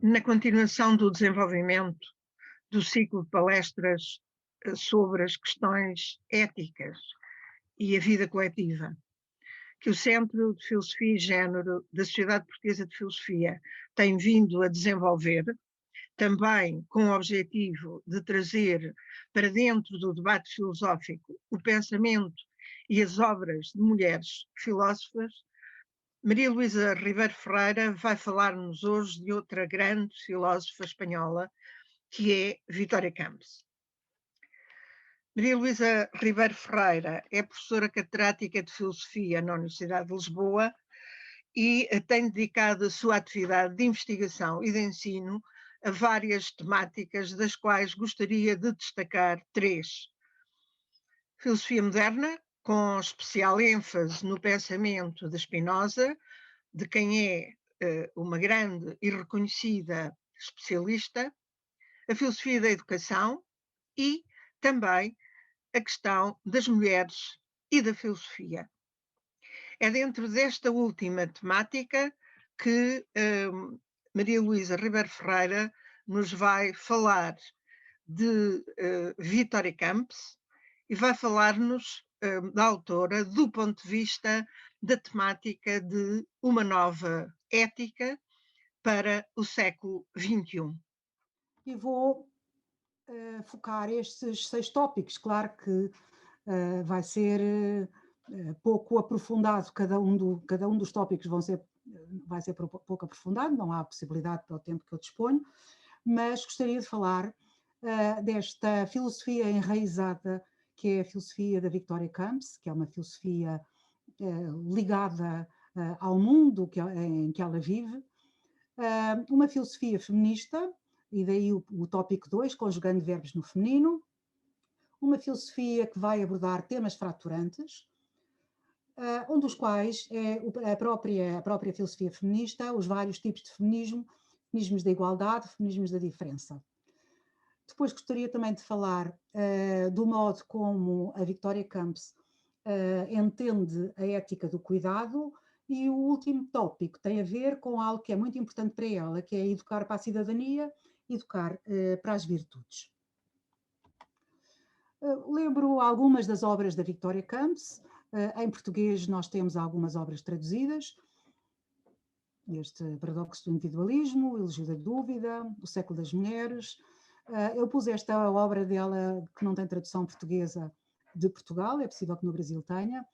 Na continuação do desenvolvimento do ciclo de palestras sobre as questões éticas e a vida coletiva, que o Centro de Filosofia e Género da Sociedade Portuguesa de Filosofia tem vindo a desenvolver, também com o objetivo de trazer para dentro do debate filosófico o pensamento e as obras de mulheres filósofas, Maria Luísa Ribeiro Ferreira vai falar-nos hoje de outra grande filósofa espanhola, que é Vitória Camps. Maria Luísa Ribeiro Ferreira é professora catedrática de Filosofia na Universidade de Lisboa e tem dedicado a sua atividade de investigação e de ensino a várias temáticas, das quais gostaria de destacar três. Filosofia moderna, com especial ênfase no pensamento de Spinoza, de quem é uma grande e reconhecida especialista, a filosofia da educação e também a questão das mulheres e da filosofia. É dentro desta última temática que Maria Luísa Ribeiro Ferreira nos vai falar de Vitória Camps e vai falar-nos da autora do ponto de vista da temática de uma nova ética para o século XXI. E vou focar estes 6 tópicos. Claro que vai ser pouco aprofundado, cada um dos tópicos vai ser pouco aprofundado, não há possibilidade para o tempo que eu disponho, mas gostaria de falar desta filosofia enraizada, que é a filosofia da Victoria Camps, que é uma filosofia ligada ao mundo em que ela vive, uma filosofia feminista, e daí o tópico 2, conjugando verbos no feminino, uma filosofia que vai abordar temas fraturantes, um dos quais é a própria filosofia feminista, os vários tipos de feminismo, feminismos da igualdade, feminismos da diferença. Depois gostaria também de falar do modo como a Victoria Camps entende a ética do cuidado, e o último tópico tem a ver com algo que é muito importante para ela, que é educar para a cidadania, educar para as virtudes. Lembro algumas das obras da Victoria Camps. Em português nós temos algumas obras traduzidas: este Paradoxo do Individualismo, o Elogio da Dúvida, O Século das Mulheres. Eu pus esta obra dela, que não tem tradução portuguesa, de Portugal, é possível que no Brasil tenha,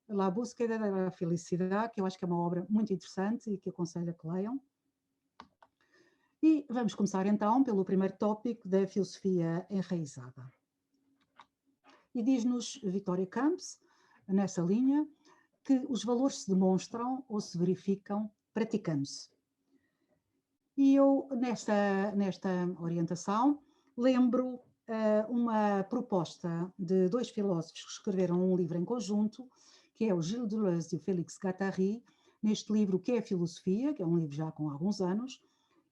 La Búsqueda da Felicidade, que eu acho que é uma obra muito interessante e que aconselho a que leiam. E vamos começar então pelo primeiro tópico da filosofia enraizada. E diz-nos Victoria Camps, nessa linha, que os valores se demonstram ou se verificam praticando-se. E eu, nesta orientação, lembro uma proposta de 2 filósofos que escreveram um livro em conjunto, que é o Gilles Deleuze e o Félix Guattari, neste livro Que é a Filosofia, que é um livro já com alguns anos,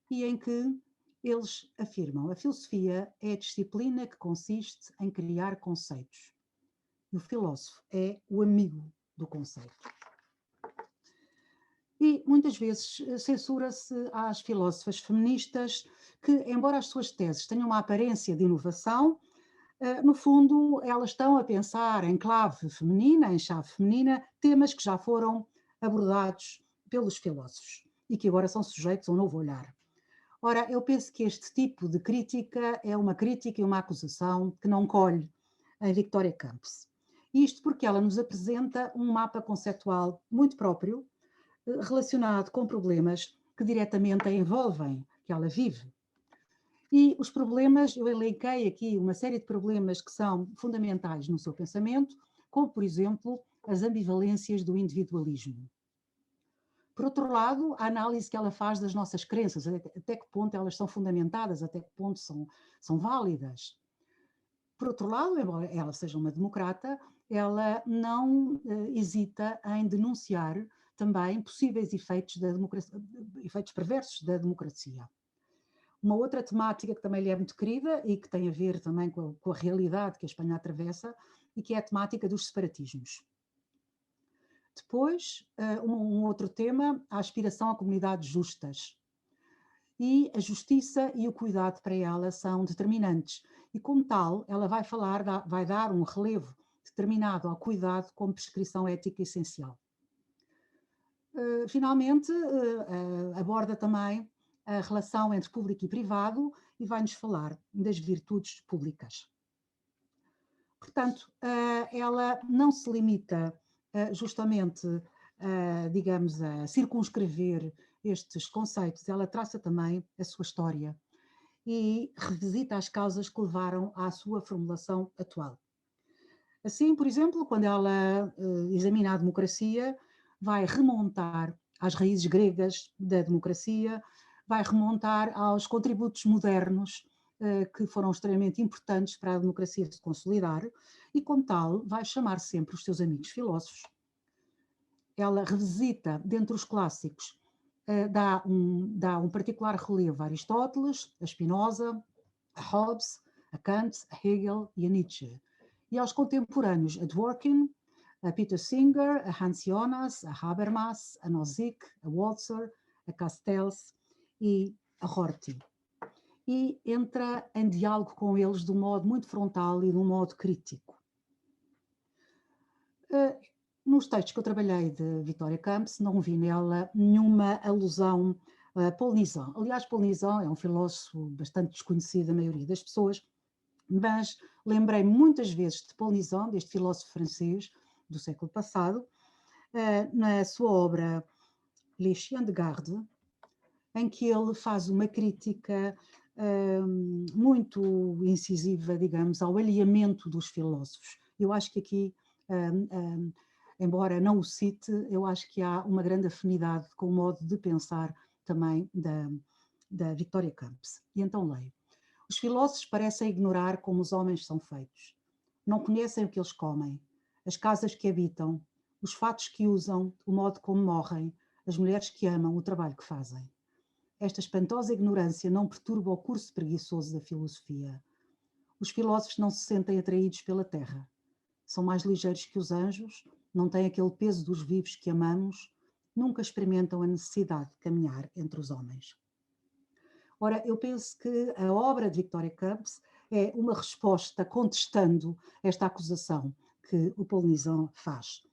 e em que eles afirmam: a filosofia é a disciplina que consiste em criar conceitos. E o filósofo é o amigo do conceito. E muitas vezes censura-se às filósofas feministas que, embora as suas teses tenham uma aparência de inovação, no fundo elas estão a pensar em clave feminina, em chave feminina, temas que já foram abordados pelos filósofos e que agora são sujeitos a um novo olhar. Ora, eu penso que este tipo de crítica é uma crítica e uma acusação que não colhe a Victoria Camps. Isto porque ela nos apresenta um mapa conceptual muito próprio, relacionado com problemas que diretamente a envolvem, que ela vive. E os problemas, eu elenquei aqui uma série de problemas que são fundamentais no seu pensamento, como, por exemplo, as ambivalências do individualismo. Por outro lado, a análise que ela faz das nossas crenças, até que ponto elas são fundamentadas, até que ponto são válidas. Por outro lado, embora ela seja uma democrata, ela não hesita em denunciar também possíveis efeitos perversos da democracia. Uma outra temática que também lhe é muito querida e que tem a ver também com a realidade que a Espanha atravessa, e que é a temática dos separatismos. Depois, um outro tema, a aspiração a comunidades justas. e a justiça e o cuidado para ela são determinantes. E como tal, ela vai dar um relevo determinado ao cuidado como prescrição ética essencial. Finalmente, aborda também a relação entre público e privado e vai-nos falar das virtudes públicas. Portanto, ela não se limita justamente, digamos, a circunscrever estes conceitos, ela traça também a sua história e revisita as causas que levaram à sua formulação atual. Assim, por exemplo, quando ela examina a democracia, vai remontar às raízes gregas da democracia, vai remontar aos contributos modernos que foram extremamente importantes para a democracia se consolidar e, como tal, vai chamar sempre os seus amigos filósofos. Ela revisita, dentre os clássicos, dá um particular relevo a Aristóteles, a Spinoza, a Hobbes, a Kant, a Hegel e a Nietzsche. E aos contemporâneos, a Dworkin, a Peter Singer, a Hans Jonas, a Habermas, a Nozick, a Walzer, a Castells e a Rorty. E entra em diálogo com eles de um modo muito frontal e de um modo crítico. Nos textos que eu trabalhei de Victoria Camps, não vi nela nenhuma alusão a Paul Nizan. Aliás, Paul Nizan é um filósofo bastante desconhecido da maioria das pessoas, mas lembrei muitas vezes de Paul Nizan, deste filósofo francês do século passado, na sua obra Les Chiens de Garde, em que ele faz uma crítica muito incisiva, digamos, ao alinhamento dos filósofos. Eu acho que aqui, embora não o cite, eu acho que há uma grande afinidade com o modo de pensar também da Victoria Camps. E então leio. Os filósofos parecem ignorar como os homens são feitos. Não conhecem o que eles comem, as casas que habitam, os fatos que usam, o modo como morrem, as mulheres que amam, o trabalho que fazem. Esta espantosa ignorância não perturba o curso preguiçoso da filosofia. Os filósofos não se sentem atraídos pela terra. São mais ligeiros que os anjos, não têm aquele peso dos vivos que amamos, nunca experimentam a necessidade de caminhar entre os homens. Ora, eu penso que a obra de Victoria Camps é uma resposta contestando esta acusação que o Paul Nizan faz.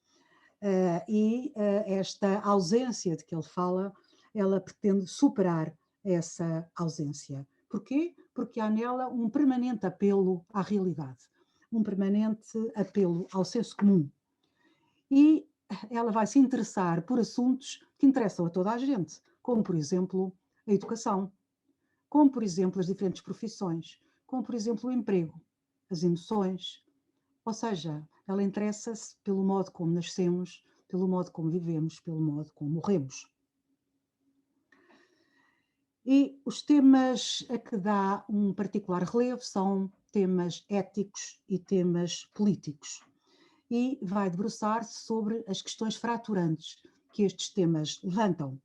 Esta ausência de que ele fala, ela pretende superar essa ausência. Porquê? Porque há nela um permanente apelo à realidade, um permanente apelo ao senso comum. E ela vai se interessar por assuntos que interessam a toda a gente, como, por exemplo, a educação, como, por exemplo, as diferentes profissões, como, por exemplo, o emprego, as emoções. Ou seja, ela interessa-se pelo modo como nascemos, pelo modo como vivemos, pelo modo como morremos. E os temas a que dá um particular relevo são temas éticos e temas políticos. E vai debruçar-se sobre as questões fraturantes que estes temas levantam.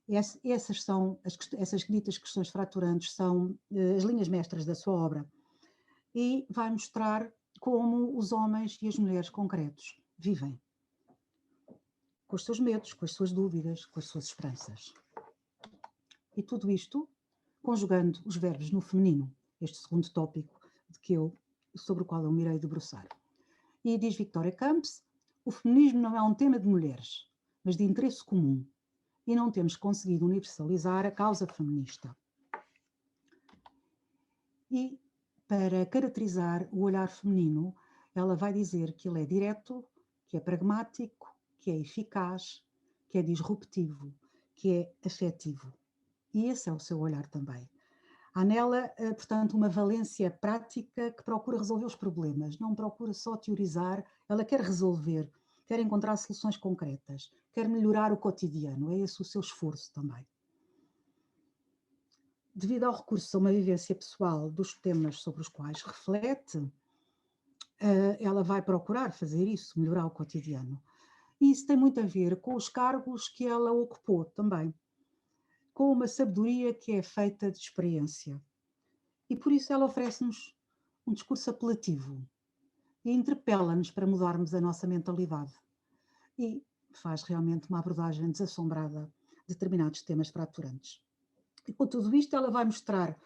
Essas ditas questões fraturantes são as linhas mestras da sua obra e vai mostrar como os homens e as mulheres concretos vivem, com os seus medos, com as suas dúvidas, com as suas esperanças. E tudo isto conjugando os verbos no feminino, este segundo tópico sobre o qual eu me irei debruçar. E diz Victoria Camps, o feminismo não é um tema de mulheres, mas de interesse comum, e não temos conseguido universalizar a causa feminista. E, para caracterizar o olhar feminino, ela vai dizer que ele é direto, que é pragmático, que é eficaz, que é disruptivo, que é afetivo. E esse é o seu olhar também. Há nela, portanto, uma valência prática que procura resolver os problemas, não procura só teorizar, ela quer resolver, quer encontrar soluções concretas, quer melhorar o cotidiano, é esse o seu esforço também. Devido ao recurso a uma vivência pessoal dos temas sobre os quais reflete, ela vai procurar fazer isso, melhorar o cotidiano. E isso tem muito a ver com os cargos que ela ocupou também, com uma sabedoria que é feita de experiência. E por isso ela oferece-nos um discurso apelativo e interpela-nos para mudarmos a nossa mentalidade. E faz realmente uma abordagem desassombrada de determinados temas fraturantes. E com tudo isto ela vai mostrar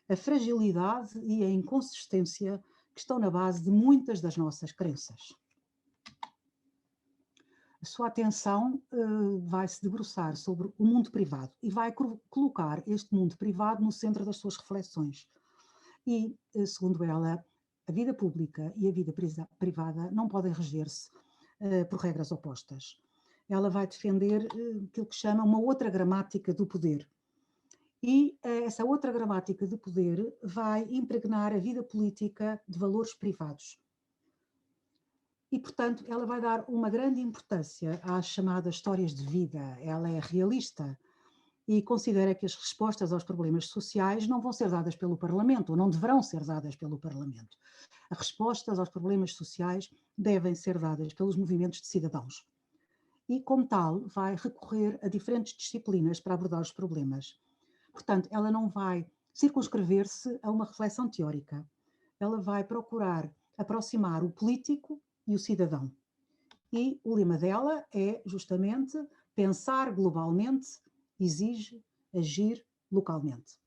a fragilidade e a inconsistência que estão na base de muitas das nossas crenças. A sua atenção vai se debruçar sobre o mundo privado e vai colocar este mundo privado no centro das suas reflexões. E, segundo ela, a vida pública e a vida privada não podem reger-se por regras opostas. Ela vai defender aquilo que chama uma outra gramática do poder. E essa outra gramática de poder vai impregnar a vida política de valores privados. E, portanto, ela vai dar uma grande importância às chamadas histórias de vida. Ela é realista e considera que as respostas aos problemas sociais não vão ser dadas pelo Parlamento, ou não deverão ser dadas pelo Parlamento. As respostas aos problemas sociais devem ser dadas pelos movimentos de cidadãos. E, como tal, vai recorrer a diferentes disciplinas para abordar os problemas. Portanto, ela não vai circunscrever-se a uma reflexão teórica. Ela vai procurar aproximar o político e o cidadão. E o lema dela é justamente pensar globalmente exige agir localmente.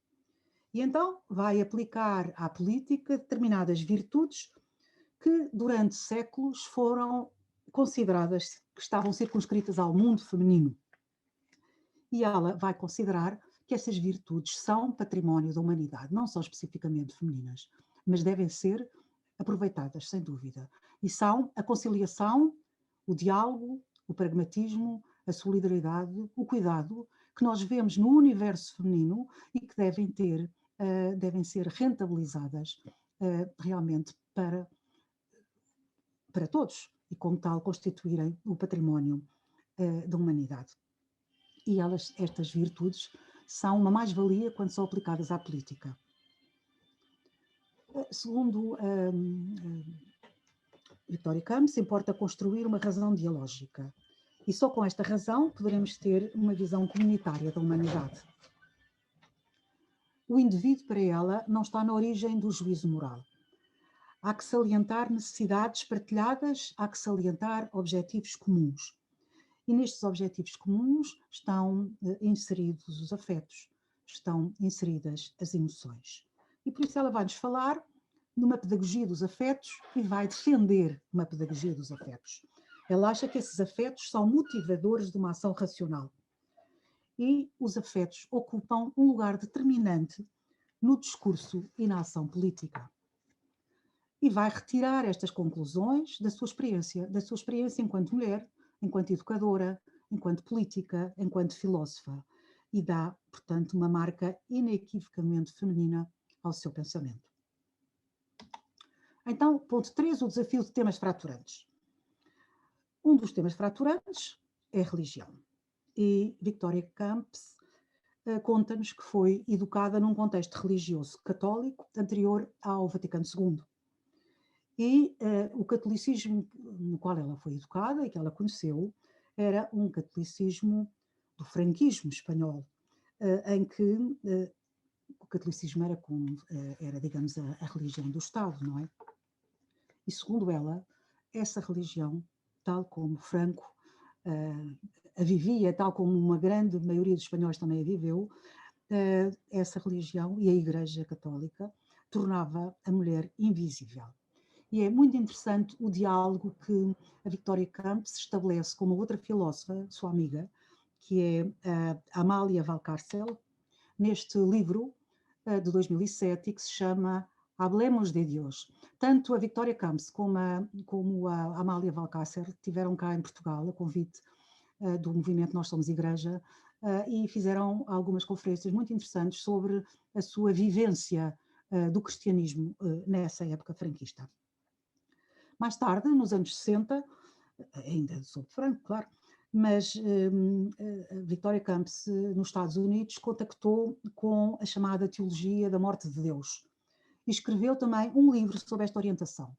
E então vai aplicar à política determinadas virtudes que durante séculos foram consideradas, que estavam circunscritas ao mundo feminino. E ela vai considerar que essas virtudes são património da humanidade, não são especificamente femininas, mas devem ser aproveitadas, sem dúvida. E são a conciliação, o diálogo, o pragmatismo, a solidariedade, o cuidado, que nós vemos no universo feminino e que devem ser rentabilizadas realmente para todos e, como tal, constituírem o património da humanidade. E estas virtudes são uma mais-valia quando são aplicadas à política. Segundo Victoria Camps, importa construir uma razão dialógica. E só com esta razão poderemos ter uma visão comunitária da humanidade. O indivíduo, para ela, não está na origem do juízo moral. Há que salientar necessidades partilhadas, há que salientar objetivos comuns. E nestes objetivos comuns estão inseridos os afetos, estão inseridas as emoções. E por isso ela vai-nos falar numa pedagogia dos afetos e vai defender uma pedagogia dos afetos. Ela acha que esses afetos são motivadores de uma ação racional. E os afetos ocupam um lugar determinante no discurso e na ação política. E vai retirar estas conclusões da sua experiência enquanto mulher, enquanto educadora, enquanto política, enquanto filósofa. E dá, portanto, uma marca inequivocamente feminina ao seu pensamento. Então, ponto 3, o desafio de temas fraturantes. Um dos temas fraturantes é a religião. E Victoria Camps conta-nos que foi educada num contexto religioso católico anterior ao Vaticano II. E o catolicismo no qual ela foi educada e que ela conheceu era um catolicismo do franquismo espanhol, em que o catolicismo era, digamos, a religião do Estado, não é? E segundo ela, essa religião, tal como Franco a vivia, tal como uma grande maioria dos espanhóis também a viveu, essa religião e a Igreja Católica tornava a mulher invisível. E é muito interessante o diálogo que a Victoria Camps estabelece com uma outra filósofa, sua amiga, que é a Amália Valcárcel, neste livro de 2007 que se chama Hablemos de Dios. Tanto a Victoria Camps como a Amália Valcárcel tiveram cá em Portugal a convite do movimento Nós Somos Igreja e fizeram algumas conferências muito interessantes sobre a sua vivência do cristianismo nessa época franquista. Mais tarde, nos anos 60, ainda sob Franco, claro, mas a Victoria Camps, nos Estados Unidos, contactou com a chamada Teologia da Morte de Deus e escreveu também um livro sobre esta orientação.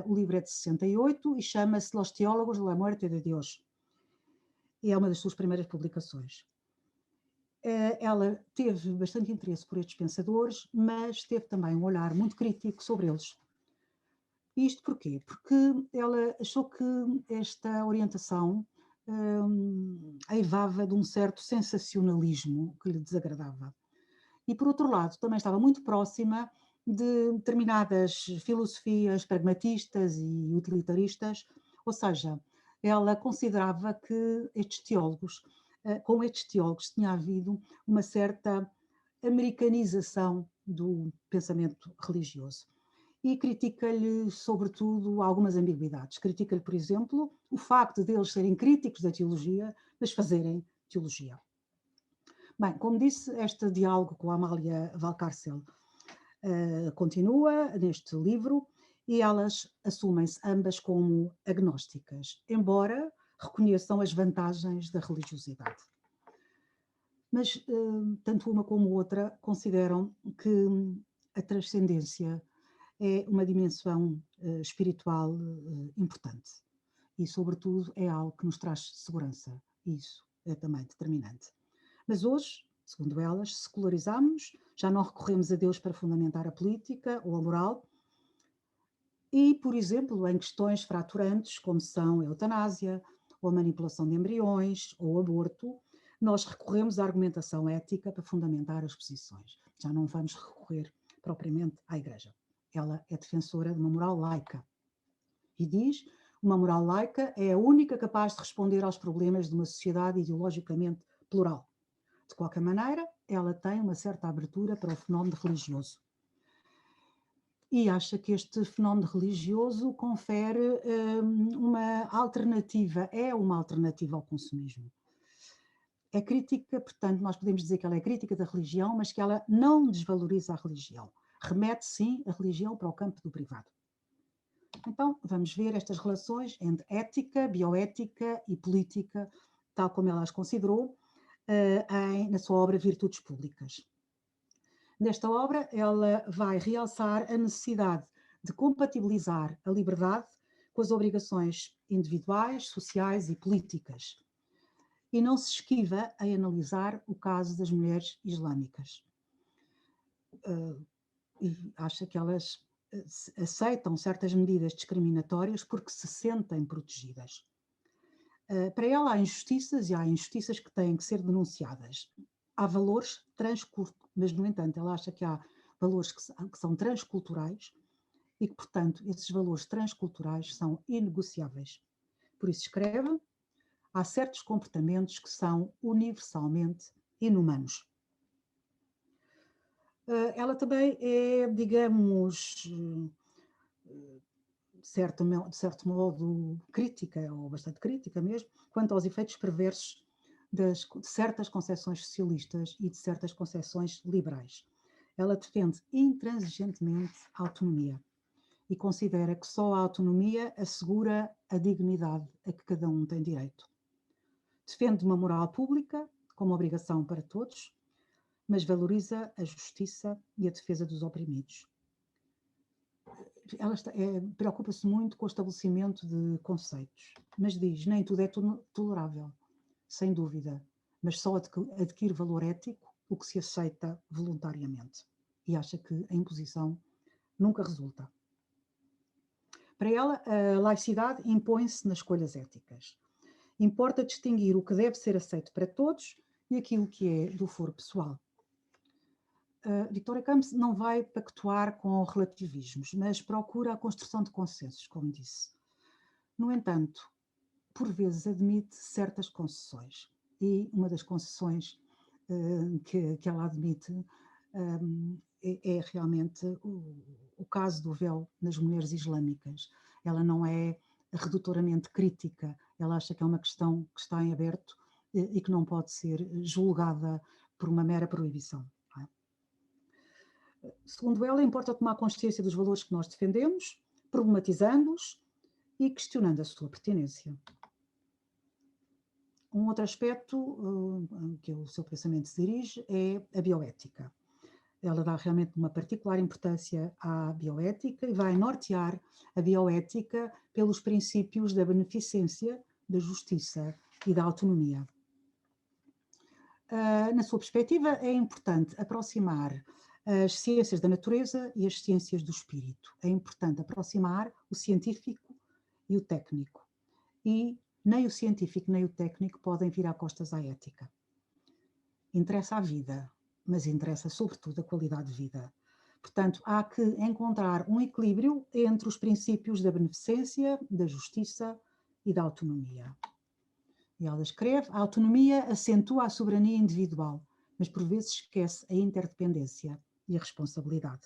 O livro é de 68 e chama-se Los Teólogos de la Muerte de Dios. E é uma das suas primeiras publicações. Ela teve bastante interesse por estes pensadores, mas teve também um olhar muito crítico sobre eles. Isto porquê? Porque ela achou que esta orientação aivava de um certo sensacionalismo que lhe desagradava. E, por outro lado, também estava muito próxima de determinadas filosofias pragmatistas e utilitaristas, ou seja, ela considerava que com estes teólogos tinha havido uma certa americanização do pensamento religioso. E critica-lhe, sobretudo, algumas ambiguidades. Critica-lhe, por exemplo, o facto de eles serem críticos da teologia, mas fazerem teologia. Bem, como disse, este diálogo com a Amália Valcárcel continua neste livro e elas assumem-se ambas como agnósticas, embora reconheçam as vantagens da religiosidade. Mas tanto uma como outra consideram que a transcendência é uma dimensão espiritual importante e, sobretudo, é algo que nos traz segurança. Isso é também determinante. Mas hoje, segundo elas, secularizamos, já não recorremos a Deus para fundamentar a política ou a moral e, por exemplo, em questões fraturantes, como são a eutanásia, ou a manipulação de embriões, ou o aborto, nós recorremos à argumentação ética para fundamentar as posições. Já não vamos recorrer propriamente à Igreja. Ela é defensora de uma moral laica e diz: uma moral laica é a única capaz de responder aos problemas de uma sociedade ideologicamente plural. De qualquer maneira, ela tem uma certa abertura para o fenómeno religioso. E acha que este fenómeno religioso confere uma alternativa, é uma alternativa ao consumismo. É crítica, portanto, nós podemos dizer que ela é crítica da religião, mas que ela não desvaloriza a religião. Remete, sim, a religião para o campo do privado. Então, vamos ver estas relações entre ética, bioética e política, tal como ela as considerou, na sua obra Virtudes Públicas. Nesta obra, ela vai realçar a necessidade de compatibilizar a liberdade com as obrigações individuais, sociais e políticas. E não se esquiva a analisar o caso das mulheres islâmicas. E acha que elas aceitam certas medidas discriminatórias porque se sentem protegidas. Para ela há injustiças e há injustiças que têm que ser denunciadas. Há valores mas no entanto ela acha que há valores que são transculturais e que, portanto, esses valores transculturais são inegociáveis. Por isso escreve: há certos comportamentos que são universalmente inumanos. Ela também é, digamos, de certo modo crítica, ou bastante crítica mesmo, quanto aos efeitos perversos de certas concepções socialistas e de certas concepções liberais. Ela defende intransigentemente a autonomia e considera que só a autonomia assegura a dignidade a que cada um tem direito. Defende uma moral pública como obrigação para todos, mas valoriza a justiça e a defesa dos oprimidos. Ela preocupa-se muito com o estabelecimento de conceitos, mas diz: nem tudo é tolerável, sem dúvida, mas só adquire valor ético o que se aceita voluntariamente. E acha que a imposição nunca resulta. Para ela, a laicidade impõe-se nas escolhas éticas. Importa distinguir o que deve ser aceito para todos e aquilo que é do foro pessoal. Victoria Campos não vai pactuar com relativismos, mas procura a construção de consensos, como disse. No entanto, por vezes admite certas concessões, e uma das concessões que ela admite é realmente o caso do véu nas mulheres islâmicas. Ela não é redutoramente crítica, ela acha que é uma questão que está em aberto e que não pode ser julgada por uma mera proibição. Segundo ela, importa tomar consciência dos valores que nós defendemos, problematizando-os e questionando a sua pertinência. Um outro aspecto que o seu pensamento se dirige é a bioética. Ela dá realmente uma particular importância à bioética e vai nortear a bioética pelos princípios da beneficência, da justiça e da autonomia. Na sua perspectiva, é importante aproximar as ciências da natureza e as ciências do espírito. É importante aproximar o científico e o técnico. E nem o científico nem o técnico podem virar costas à ética. Interessa a vida, mas interessa sobretudo a qualidade de vida. Portanto, há que encontrar um equilíbrio entre os princípios da beneficência, da justiça e da autonomia. E ela escreve: a autonomia acentua a soberania individual, mas por vezes esquece a interdependência e a responsabilidade.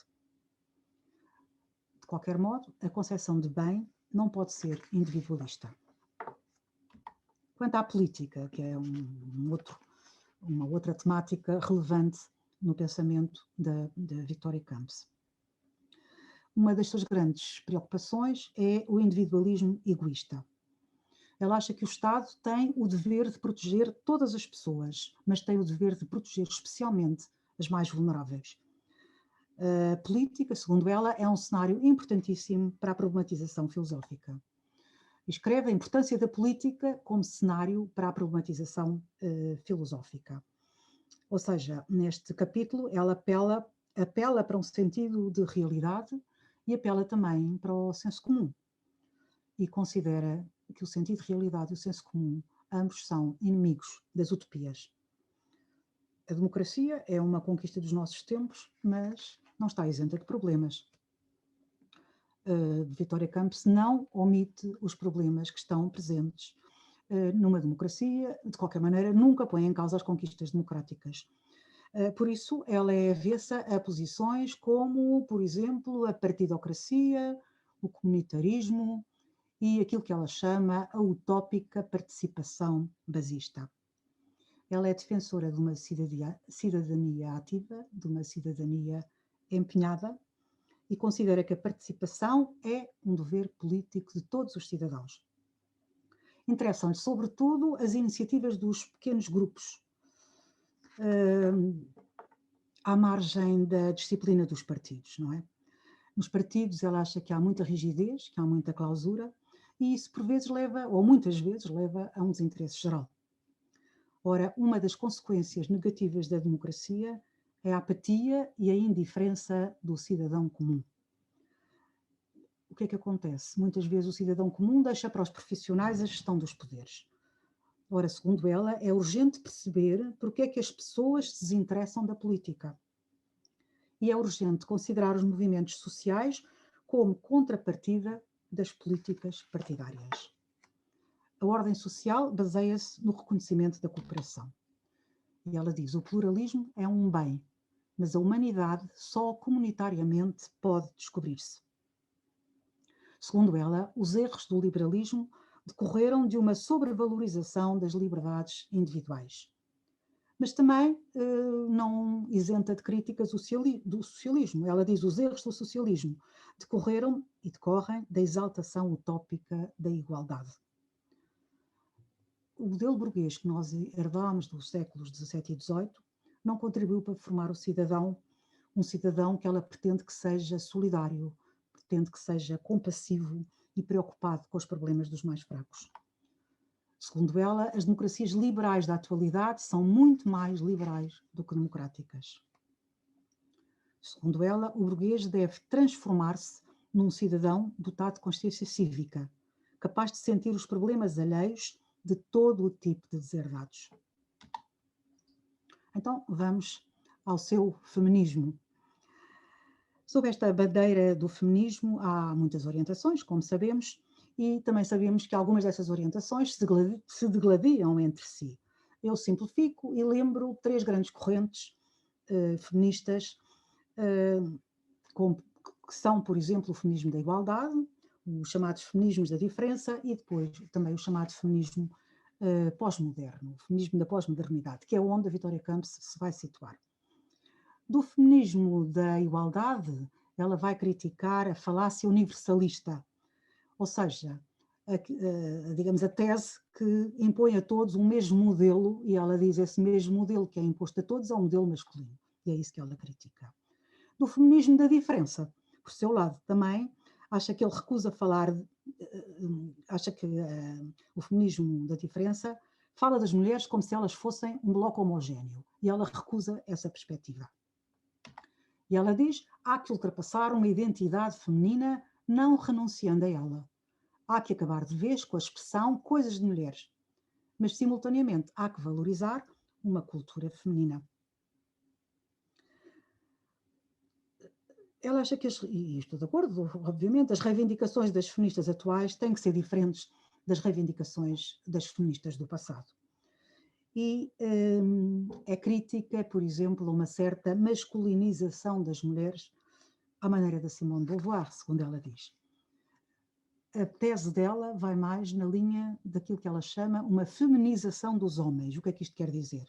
De qualquer modo, a concepção de bem não pode ser individualista. Quanto à política, que é uma outra temática relevante no pensamento da Victoria Camps, uma das suas grandes preocupações é o individualismo egoísta. Ela acha que o Estado tem o dever de proteger todas as pessoas, mas tem o dever de proteger especialmente as mais vulneráveis. A política, segundo ela, é um cenário importantíssimo para a problematização filosófica. Escreve a importância da política como cenário para a problematização filosófica. Ou seja, neste capítulo ela apela para um sentido de realidade e apela também para o senso comum. E considera que o sentido de realidade e o senso comum, ambos são inimigos das utopias. A democracia é uma conquista dos nossos tempos, mas não está isenta de problemas. Victoria Camps não omite os problemas que estão presentes numa democracia, de qualquer maneira, nunca põe em causa as conquistas democráticas. Por isso, ela é avessa a posições como, por exemplo, a partidocracia, o comunitarismo e aquilo que ela chama a utópica participação basista. Ela é defensora de uma cidadania ativa, de uma cidadania empenhada, e considera que a participação é um dever político de todos os cidadãos. Interessam-lhe, sobretudo, as iniciativas dos pequenos grupos, à margem da disciplina dos partidos, não é? Nos partidos ela acha que há muita rigidez, que há muita clausura, e isso por vezes leva, ou muitas vezes leva, a um desinteresse geral. Ora, uma das consequências negativas da democracia é a apatia e a indiferença do cidadão comum. O que é que acontece? Muitas vezes o cidadão comum deixa para os profissionais a gestão dos poderes. Ora, segundo ela, é urgente perceber porque é que as pessoas se desinteressam da política. E é urgente considerar os movimentos sociais como contrapartida das políticas partidárias. A ordem social baseia-se no reconhecimento da cooperação. E ela diz: o pluralismo é um bem, mas a humanidade só comunitariamente pode descobrir-se. Segundo ela, os erros do liberalismo decorreram de uma sobrevalorização das liberdades individuais. Mas também não isenta de críticas do socialismo. Ela diz: os erros do socialismo decorreram e decorrem da exaltação utópica da igualdade. O modelo burguês que nós herdámos dos séculos XVII e XVIII não contribuiu para formar o cidadão, um cidadão que ela pretende que seja solidário, pretende que seja compassivo e preocupado com os problemas dos mais fracos. Segundo ela, as democracias liberais da atualidade são muito mais liberais do que democráticas. Segundo ela, o burguês deve transformar-se num cidadão dotado de consciência cívica, capaz de sentir os problemas alheios de todo o tipo de deserdados. Então, vamos ao seu feminismo. Sob esta bandeira do feminismo há muitas orientações, como sabemos, e também sabemos que algumas dessas orientações se degladiam entre si. Eu simplifico e lembro 3 grandes correntes feministas, que são, por exemplo, o feminismo da igualdade, os chamados feminismos da diferença e depois também o chamado feminismo pós-moderno, o feminismo da pós-modernidade, que é onde a Victoria Camps se vai situar. Do feminismo da igualdade, ela vai criticar a falácia universalista, ou seja, digamos, a tese que impõe a todos um mesmo modelo, e ela diz esse mesmo modelo que é imposto a todos é um modelo masculino, e é isso que ela critica. Do feminismo da diferença, por seu lado também, acha que ele recusa falar, acha que o feminismo da diferença fala das mulheres como se elas fossem um bloco homogéneo, e ela recusa essa perspectiva. E ela diz: há que ultrapassar uma identidade feminina não renunciando a ela. Há que acabar de vez com a expressão coisas de mulheres, mas simultaneamente há que valorizar uma cultura feminina. ela acha que, e estou de acordo, obviamente, as reivindicações das feministas atuais têm que ser diferentes das reivindicações das feministas do passado. E é crítica, por exemplo, a uma certa masculinização das mulheres, à maneira da Simone de Beauvoir, segundo ela diz. A tese dela vai mais na linha daquilo que ela chama uma feminização dos homens. O que é que isto quer dizer?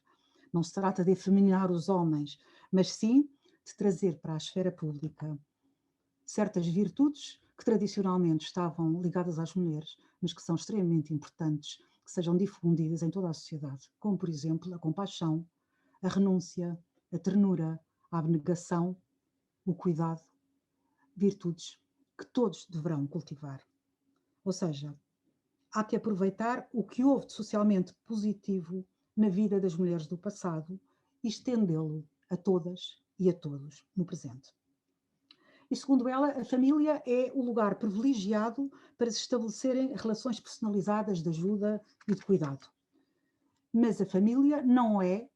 Não se trata de efeminar os homens, mas sim de trazer para a esfera pública certas virtudes que tradicionalmente estavam ligadas às mulheres, mas que são extremamente importantes que sejam difundidas em toda a sociedade, como, por exemplo, a compaixão, a renúncia, a ternura, a abnegação, o cuidado, virtudes que todos deverão cultivar. Ou seja, há que aproveitar o que houve de socialmente positivo na vida das mulheres do passado e estendê-lo a todas e a todos no presente. E, segundo ela, a família é o lugar privilegiado para se estabelecerem relações personalizadas de ajuda e de cuidado. Mas a família não é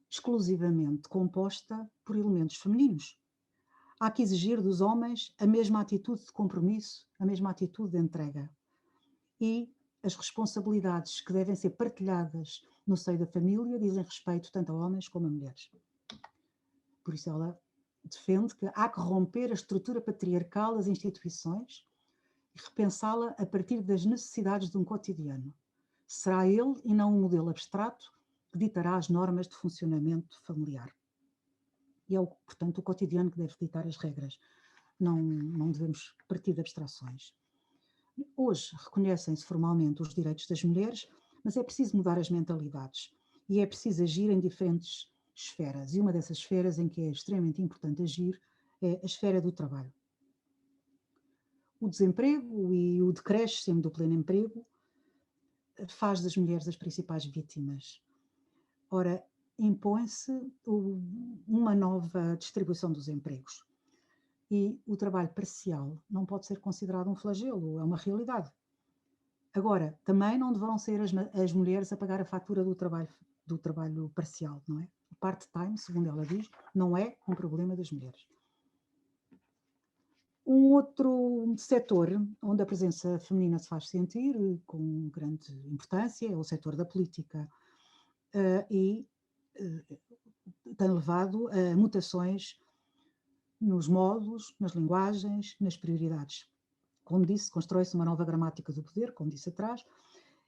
exclusivamente composta por elementos femininos. Há que exigir dos homens a mesma atitude de compromisso, a mesma atitude de entrega. E as responsabilidades que devem ser partilhadas no seio da família dizem respeito tanto a homens como a mulheres. Por isso ela defende que há que romper a estrutura patriarcal das instituições e repensá-la a partir das necessidades de um cotidiano. Será ele, e não um modelo abstrato, que ditará as normas de funcionamento familiar. E é, portanto, o cotidiano que deve ditar as regras. Não devemos partir de abstrações. Hoje reconhecem-se formalmente os direitos das mulheres, mas é preciso mudar as mentalidades e é preciso agir em diferentes esferas. E uma dessas esferas em que é extremamente importante agir é a esfera do trabalho. O desemprego e o decréscimo do pleno emprego faz das mulheres as principais vítimas. Ora, impõe-se uma nova distribuição dos empregos. E o trabalho parcial não pode ser considerado um flagelo, é uma realidade. Agora, também não deverão ser as mulheres a pagar a fatura do trabalho parcial, não é? O part-time, segundo ela diz, não é um problema das mulheres. Um outro setor onde a presença feminina se faz sentir com grande importância é o setor da política e tem levado a mutações nos modos, nas linguagens, nas prioridades. Como disse, constrói-se uma nova gramática do poder, como disse atrás,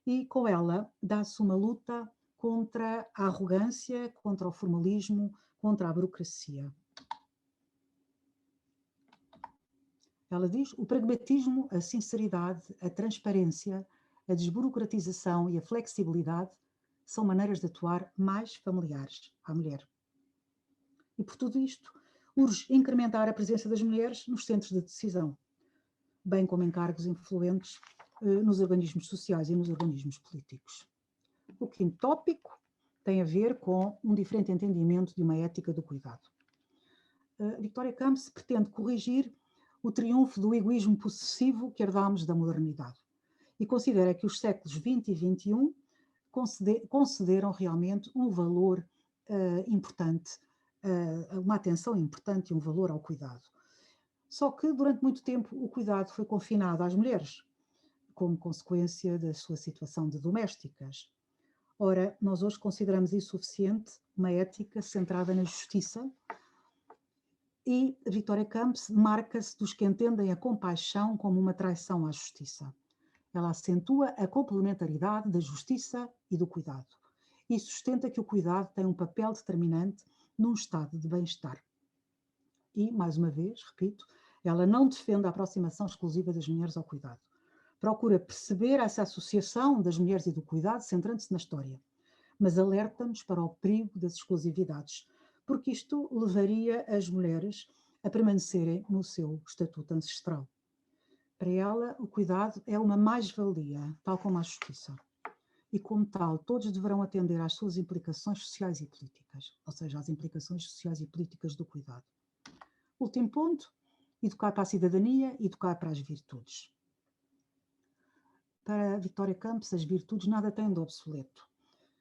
e com ela dá-se uma luta contra a arrogância, contra o formalismo, contra a burocracia. Ela diz: o pragmatismo, a sinceridade, a transparência, a desburocratização e a flexibilidade são maneiras de atuar mais familiares à mulher. E por tudo isto, urge incrementar a presença das mulheres nos centros de decisão, bem como em cargos influentes nos organismos sociais e nos organismos políticos. O quinto tópico tem a ver com um diferente entendimento de uma ética do cuidado. Victoria Camps pretende corrigir o triunfo do egoísmo possessivo que herdámos da modernidade e considera que os séculos XX e XXI concederam realmente um valor importante, uma atenção importante e um valor ao cuidado. Só que durante muito tempo o cuidado foi confinado às mulheres, como consequência da sua situação de domésticas. Ora, nós hoje consideramos insuficiente uma ética centrada na justiça e a Victoria Camps marca-se dos que entendem a compaixão como uma traição à justiça. Ela acentua a complementaridade da justiça e do cuidado e sustenta que o cuidado tem um papel determinante num estado de bem-estar. E, mais uma vez, repito, ela não defende a aproximação exclusiva das mulheres ao cuidado. Procura perceber essa associação das mulheres e do cuidado, centrando-se na história, mas alerta-nos para o perigo das exclusividades, porque isto levaria as mulheres a permanecerem no seu estatuto ancestral. Para ela, o cuidado é uma mais-valia, tal como a justiça. E, como tal, todos deverão atender às suas implicações sociais e políticas, ou seja, às implicações sociais e políticas do cuidado. Último ponto, educar para a cidadania, educar para as virtudes. Para Victoria Camps, as virtudes nada têm de obsoleto.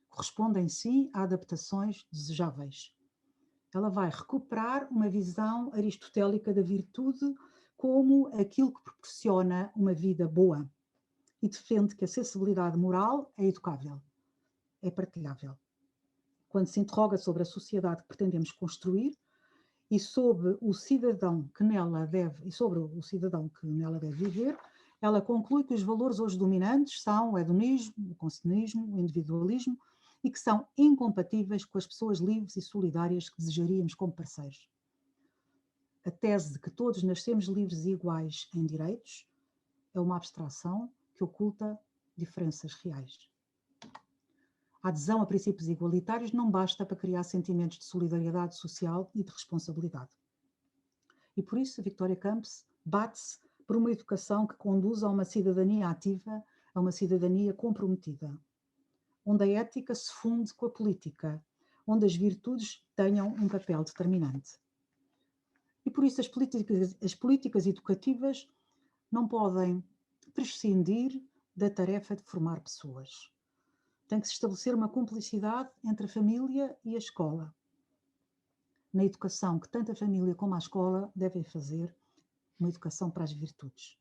Correspondem, sim, a adaptações desejáveis. Ela vai recuperar uma visão aristotélica da virtude como aquilo que proporciona uma vida boa e defende que a sensibilidade moral é educável, é partilhável. Quando se interroga sobre a sociedade que pretendemos construir e sobre o cidadão que nela deve, viver, ela conclui que os valores hoje dominantes são o hedonismo, o consumismo, o individualismo e que são incompatíveis com as pessoas livres e solidárias que desejaríamos como parceiros. A tese de que todos nascemos livres e iguais em direitos é uma abstração que oculta diferenças reais. A adesão a princípios igualitários não basta para criar sentimentos de solidariedade social e de responsabilidade. E por isso, Victoria Campos bate-se por uma educação que conduza a uma cidadania ativa, a uma cidadania comprometida, onde a ética se funde com a política, onde as virtudes tenham um papel determinante. E por isso as políticas educativas não podem prescindir da tarefa de formar pessoas. Tem que se estabelecer uma cumplicidade entre a família e a escola. Na educação que tanto a família como a escola devem fazer, uma educação para as virtudes.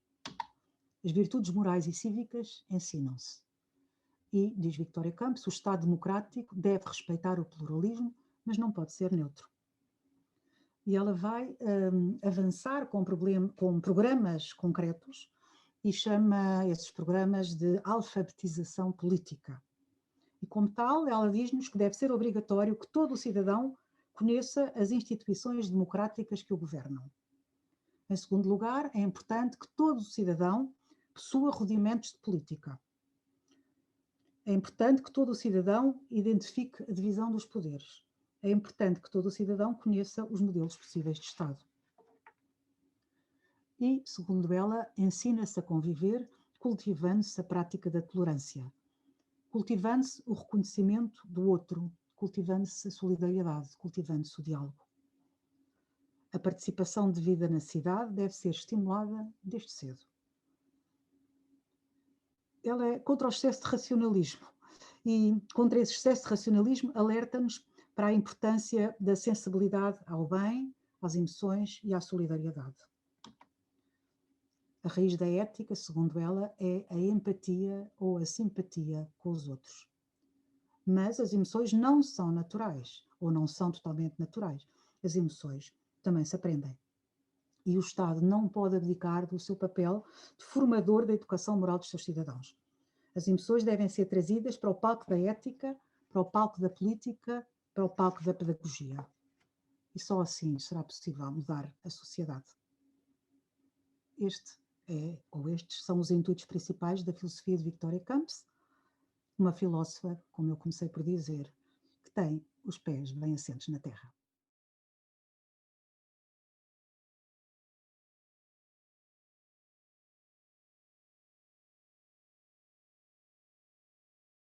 As virtudes morais e cívicas ensinam-se. E, diz Victoria Campos, o Estado democrático deve respeitar o pluralismo, mas não pode ser neutro. E ela vai avançar com programas concretos e chama esses programas de alfabetização política. E como tal, ela diz-nos que deve ser obrigatório que todo o cidadão conheça as instituições democráticas que o governam. Em segundo lugar, é importante que todo o cidadão possua rudimentos de política. É importante que todo o cidadão identifique a divisão dos poderes. É importante que todo o cidadão conheça os modelos possíveis de Estado. E, segundo ela, ensina-se a conviver cultivando-se a prática da tolerância, cultivando-se o reconhecimento do outro, cultivando-se a solidariedade, cultivando-se o diálogo. A participação devida na cidade deve ser estimulada desde cedo. Ela é contra o excesso de racionalismo e contra esse excesso de racionalismo alerta-nos para a importância da sensibilidade ao bem, às emoções e à solidariedade. A raiz da ética, segundo ela, é a empatia ou a simpatia com os outros. Mas as emoções não são naturais, ou não são totalmente naturais. As emoções também se aprendem. E o Estado não pode abdicar do seu papel de formador da educação moral dos seus cidadãos. As emoções devem ser trazidas para o palco da ética, para o palco da política, para o palco da pedagogia. E só assim será possível mudar a sociedade. Estes são os intuitos principais da filosofia de Victoria Campos, uma filósofa, como eu comecei por dizer, que tem os pés bem assentos na terra.